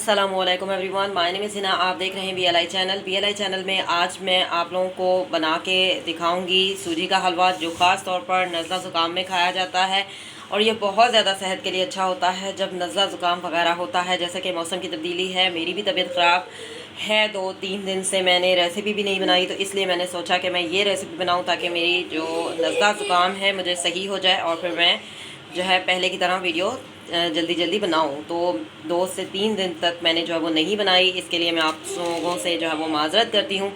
अस्सलामुअलैकुम everyone, my name is Hina. आप देख रहे हैं BLI चैनल। BLI चैनल में आज मैं आप लोगों को बना के दिखाऊंगी सूजी का हलवा, जो ख़ास तौर पर नज़ला ज़ुकाम में खाया जाता है और ये बहुत ज़्यादा सेहत के लिए अच्छा होता है जब नज़ला ज़ुकाम वगैरह होता है। जैसे कि मौसम की तब्दीली है, मेरी भी तबीयत ख़राब है, 2-3 दिन से मैंने रेसिपी भी नहीं बनाई, तो इसलिए मैंने सोचा कि मैं ये रेसिपी बनाऊँ ताकि मेरी जो नज़ला ज़ुकाम है मुझे सही हो जाए और फिर मैं जो है पहले की तरह वीडियो जल्दी जल्दी बनाऊँ। तो 2 से 3 दिन तक मैंने जो है वो नहीं बनाई, इसके लिए मैं आप लोगों से जो है वो माज़रत करती हूँ।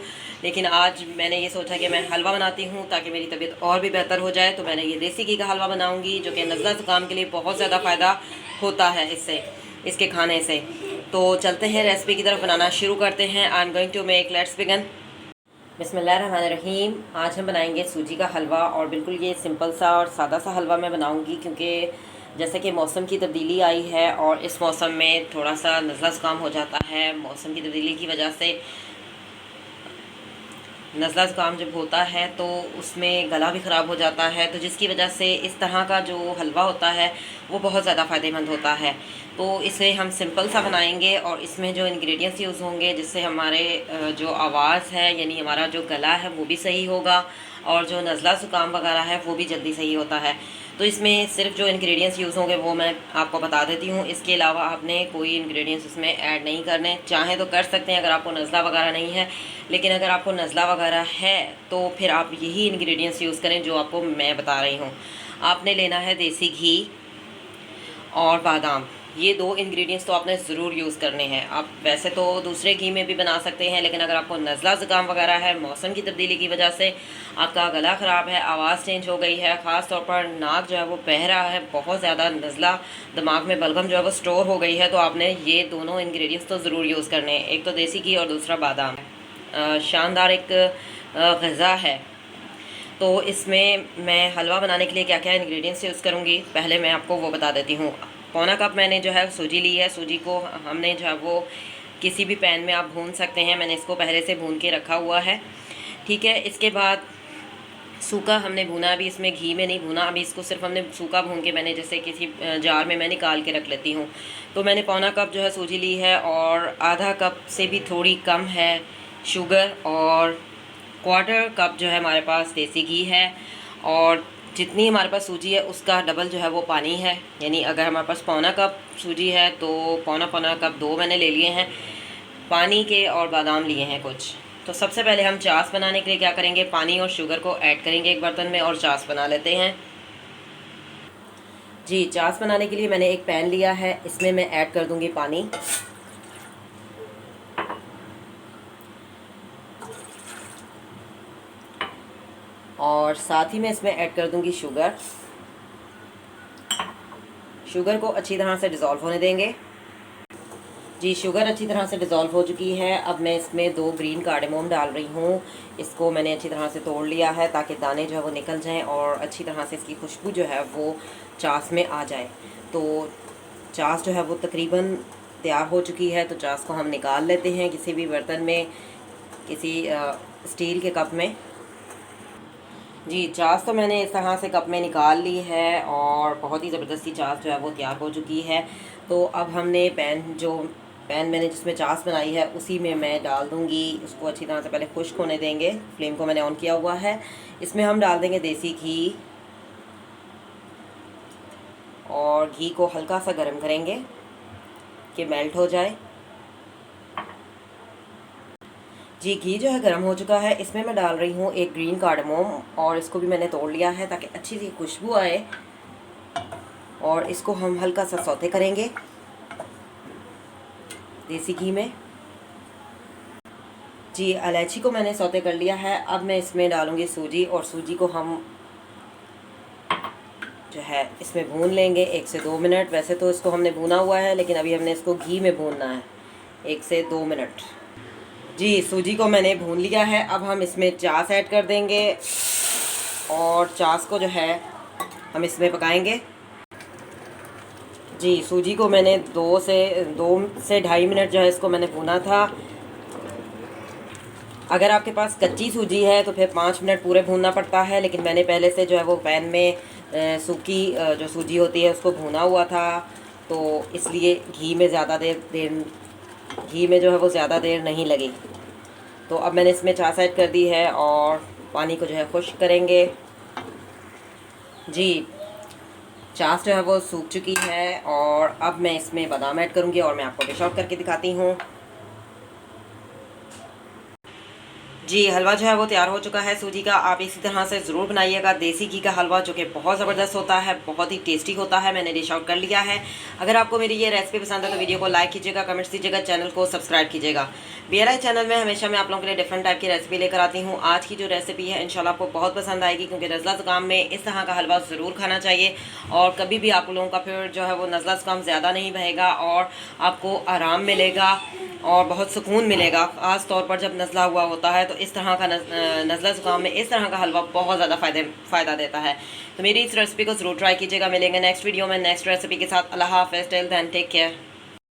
लेकिन आज मैंने ये सोचा कि मैं हलवा बनाती हूँ ताकि मेरी तबीयत और भी बेहतर हो जाए। तो मैंने ये देसी घी का हलवा बनाऊँगी, जो कि नज़ला ज़ुकाम के लिए बहुत ज़्यादा फ़ायदा होता है इसके खाने से। तो चलते हैं रेसिपी की तरफ, बनाना शुरू करते हैं। I am going to make, let's begin. बिस्मिल्लाहिर्रहमानिर्रहीम। आज हम बनाएंगे सूजी का हलवा और बिल्कुल ये सिंपल सा और सादा सा हलवा मैं बनाऊंगी, क्योंकि जैसे कि मौसम की तब्दीली आई है और इस मौसम में थोड़ा सा नज़ला ज़ुकाम हो जाता है। मौसम की तब्दीली की वजह से नज़ला ज़ुकाम जब होता है तो उसमें गला भी ख़राब हो जाता है, तो जिसकी वजह से इस तरह का जो हलवा होता है वो बहुत ज़्यादा फ़ायदेमंद होता है। तो इसे हम सिंपल सा बनाएंगे और इसमें जो इंग्रेडिएंट्स यूज़ होंगे जिससे हमारे जो आवाज़ है, यानी हमारा जो गला है वो भी सही होगा और जो नज़ला ज़ुकाम वगैरह है वो भी जल्दी सही होता है। तो इसमें सिर्फ जो इंग्रेडिएंट्स यूज़ होंगे वो मैं आपको बता देती हूँ। इसके अलावा आपने कोई इंग्रेडिएंट्स इसमें ऐड नहीं करने, चाहें तो कर सकते हैं अगर आपको नज़ला वगैरह नहीं है, लेकिन अगर आपको नज़ला वगैरह है तो फिर आप यही इंग्रेडिएंट्स यूज़ करें जो आपको मैं बता रही हूँ। आपने लेना है देसी घी और बादाम, ये 2 इंग्रेडिएंट्स तो आपने ज़रूर यूज़ करने हैं। आप वैसे तो दूसरे घी में भी बना सकते हैं, लेकिन अगर आपको नज़ला ज़ुकाम वगैरह है, मौसम की तब्दीली की वजह से आपका गला ख़राब है, आवाज़ चेंज हो गई है, ख़ास तौर पर नाक जो है वो बह रहा है, बहुत ज़्यादा नज़ला, दिमाग में बलगम जो है वो स्टोर हो गई है, तो आपने ये दोनों इंग्रेडिएंट्स तो ज़रूर यूज़ करने हैं। एक तो देसी घी और दूसरा बादाम। शानदार एक ग़िज़ा है। तो इसमें मैं हलवा बनाने के लिए क्या क्या इंग्रेडिएंट्स यूज़ करूँगी, पहले मैं आपको वो बता देती हूँ। पौना कप मैंने जो है सूजी ली है। सूजी को हमने जो है वो किसी भी पैन में आप भून सकते हैं, मैंने इसको पहले से भून के रखा हुआ है, ठीक है। इसके बाद सूखा हमने भूना, अभी इसमें घी में नहीं भूना, अभी इसको सिर्फ हमने सूखा भून के मैंने जैसे किसी जार में मैं निकाल के रख लेती हूँ। तो मैंने पौना कप जो है सूजी ली है और आधा कप से भी थोड़ी कम है शुगर और 1/4 कप जो है हमारे पास देसी घी है और जितनी हमारे पास सूजी है उसका डबल जो है वो पानी है। यानी अगर हमारे पास पौना कप सूजी है तो पौना कप 2 मैंने ले लिए हैं पानी के और बादाम लिए हैं कुछ। तो सबसे पहले हम चाश बनाने के लिए क्या करेंगे, पानी और शुगर को ऐड करेंगे एक बर्तन में और चाश बना लेते हैं। जी, चाश बनाने के लिए मैंने एक पैन लिया है, इसमें मैं ऐड कर दूंगी पानी और साथ ही मैं इसमें ऐड कर दूंगी शुगर। शुगर को अच्छी तरह से डिज़ोल्व होने देंगे। जी, शुगर अच्छी तरह से डिज़ोल्व हो चुकी है। अब मैं इसमें 2 ग्रीन कार्डेमोम डाल रही हूँ। इसको मैंने अच्छी तरह से तोड़ लिया है ताकि दाने जो है वो निकल जाएं और अच्छी तरह से इसकी खुशबू जो है वो चाश में आ जाए। तो चाश जो है वो तकरीबन तैयार हो चुकी है, तो चाश को हम निकाल लेते हैं किसी भी बर्तन में, किसी स्टील के कप में। जी, चाश तो मैंने इस तरह से कप में निकाल ली है और बहुत ही ज़बरदस्ती चाश जो है वो तैयार हो चुकी है। तो अब हमने पैन मैंने जिसमें चाश बनाई है उसी में मैं डाल दूँगी। उसको अच्छी तरह से पहले खुश्क होने देंगे, फ्लेम को मैंने ऑन किया हुआ है। इसमें हम डाल देंगे देसी घी और घी को हल्का सा गर्म करेंगे कि मेल्ट हो जाए। जी, घी जो है गर्म हो चुका है, इसमें मैं डाल रही हूँ एक ग्रीन कार्डेमोम और इसको भी मैंने तोड़ लिया है ताकि अच्छी सी खुशबू आए और इसको हम हल्का सा सौते करेंगे देसी घी में। जी, इलायची को मैंने सौते कर लिया है। अब मैं इसमें डालूँगी सूजी और सूजी को हम जो है इसमें भून लेंगे 1 से 2 मिनट। वैसे तो इसको हमने भूना हुआ है, लेकिन अभी हमने इसको घी में भूनना है 1 से 2 मिनट। जी, सूजी को मैंने भून लिया है। अब हम इसमें चाश ऐड कर देंगे और चाश को जो है हम इसमें पकाएंगे। जी, सूजी को मैंने 2 से ढाई मिनट जो है इसको मैंने भूना था। अगर आपके पास कच्ची सूजी है तो फिर 5 मिनट पूरे भूनना पड़ता है, लेकिन मैंने पहले से जो है वो पैन में सूखी जो सूजी होती है उसको भूना हुआ था, तो इसलिए घी में ज़्यादा देर घी में जो है वो ज़्यादा देर नहीं लगी। तो अब मैंने इसमें छाछ ऐड कर दी है और पानी को जो है खुश्क करेंगे। जी, छाछ जो है वो सूख चुकी है और अब मैं इसमें बादाम ऐड करूँगी और मैं आपको डिश आउट करके दिखाती हूँ। जी, हलवा जो है वो तैयार हो चुका है सूजी का। आप इसी तरह से ज़रूर बनाइएगा देसी घी का हलवा, जो कि बहुत ज़बरदस्त होता है, बहुत ही टेस्टी होता है। मैंने डिश आउट कर लिया है। अगर आपको मेरी ये रेसिपी पसंद है तो वीडियो को लाइक कीजिएगा, कमेंट्स दीजिएगा, चैनल को सब्सक्राइब कीजिएगा। BLI चैनल में हमेशा मैं आप लोगों के लिए डिफरेंट टाइप की रेसिपी लेकर आती हूँ। आज की जो रेसिपी है इंशाल्लाह आपको बहुत पसंद आएगी, क्योंकि नज़ला ज़ुकाम में इस तरह का हलवा ज़रूर खाना चाहिए और कभी भी आप लोगों का फिर जो है वो नज़ला ज़ुकाम ज़्यादा नहीं बहेगा और आपको आराम मिलेगा और बहुत सुकून मिलेगा। ख़ास तौर पर जब नज़ला हुआ होता है तो इस तरह का नज़ला ज़ुकाम में इस तरह का हलवा बहुत ज़्यादा फ़ायदा देता है। तो मेरी इस रेसिपी को ज़रूर ट्राई कीजिएगा। मिलेंगे नेक्स्ट वीडियो में नेक्स्ट रेसिपी के साथ। अल्लाह हाफ़िज़, टिल देन टेक केयर।